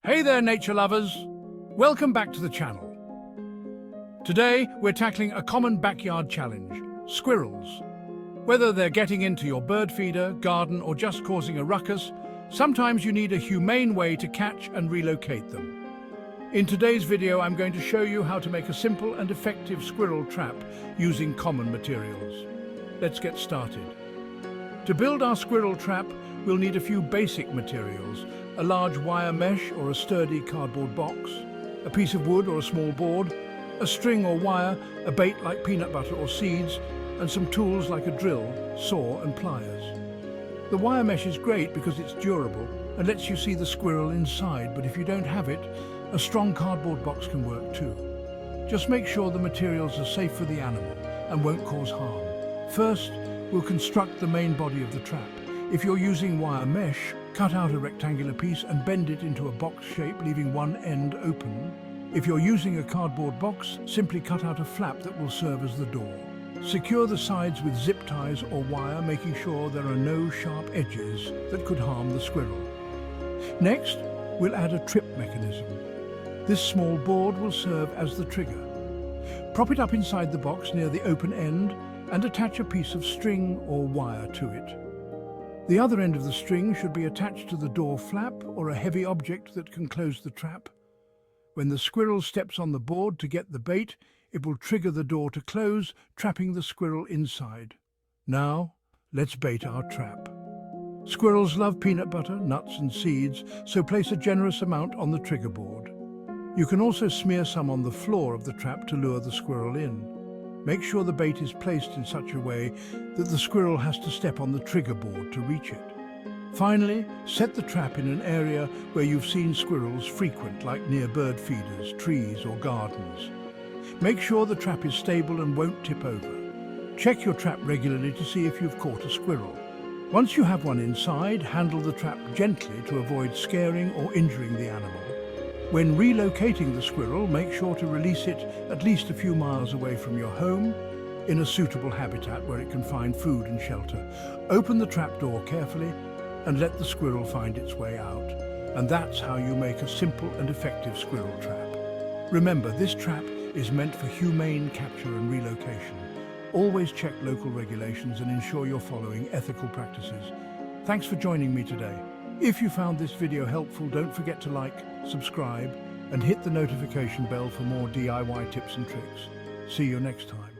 Hey there, nature lovers! Welcome back to the channel. Today, we're tackling a common backyard challenge, squirrels. Whether they're getting into your bird feeder, garden, or just causing a ruckus, sometimes you need a humane way to catch and relocate them. In today's video, I'm going to show you how to make a simple and effective squirrel trap using common materials. Let's get started. To build our squirrel trap, we'll need a few basic materials: a large wire mesh or a sturdy cardboard box, a piece of wood or a small board, a string or wire, a bait like peanut butter or seeds, and some tools like a drill, saw and pliers. The wire mesh is great because it's durable and lets you see the squirrel inside, but if you don't have it, a strong cardboard box can work too. Just make sure the materials are safe for the animal and won't cause harm. First, we'll construct the main body of the trap. If you're using wire mesh, cut out a rectangular piece and bend it into a box shape, leaving one end open. If you're using a cardboard box, simply cut out a flap that will serve as the door. Secure the sides with zip ties or wire, making sure there are no sharp edges that could harm the squirrel. Next, we'll add a trip mechanism. This small board will serve as the trigger. Prop it up inside the box near the open end and attach a piece of string or wire to it. The other end of the string should be attached to the door flap or a heavy object that can close the trap. When the squirrel steps on the board to get the bait, it will trigger the door to close, trapping the squirrel inside. Now, let's bait our trap. Squirrels love peanut butter, nuts and seeds, so place a generous amount on the trigger board. You can also smear some on the floor of the trap to lure the squirrel in. Make sure the bait is placed in such a way that the squirrel has to step on the trigger board to reach it. Finally, set the trap in an area where you've seen squirrels frequent, like near bird feeders, trees or gardens. Make sure the trap is stable and won't tip over. Check your trap regularly to see if you've caught a squirrel. Once you have one inside, handle the trap gently to avoid scaring or injuring the animal. When relocating the squirrel, make sure to release it at least a few miles away from your home, in a suitable habitat where it can find food and shelter. Open the trap door carefully and let the squirrel find its way out. And that's how you make a simple and effective squirrel trap. Remember, this trap is meant for humane capture and relocation. Always check local regulations and ensure you're following ethical practices. Thanks for joining me today. If you found this video helpful, don't forget to like, subscribe, and hit the notification bell for more DIY tips and tricks. See you next time.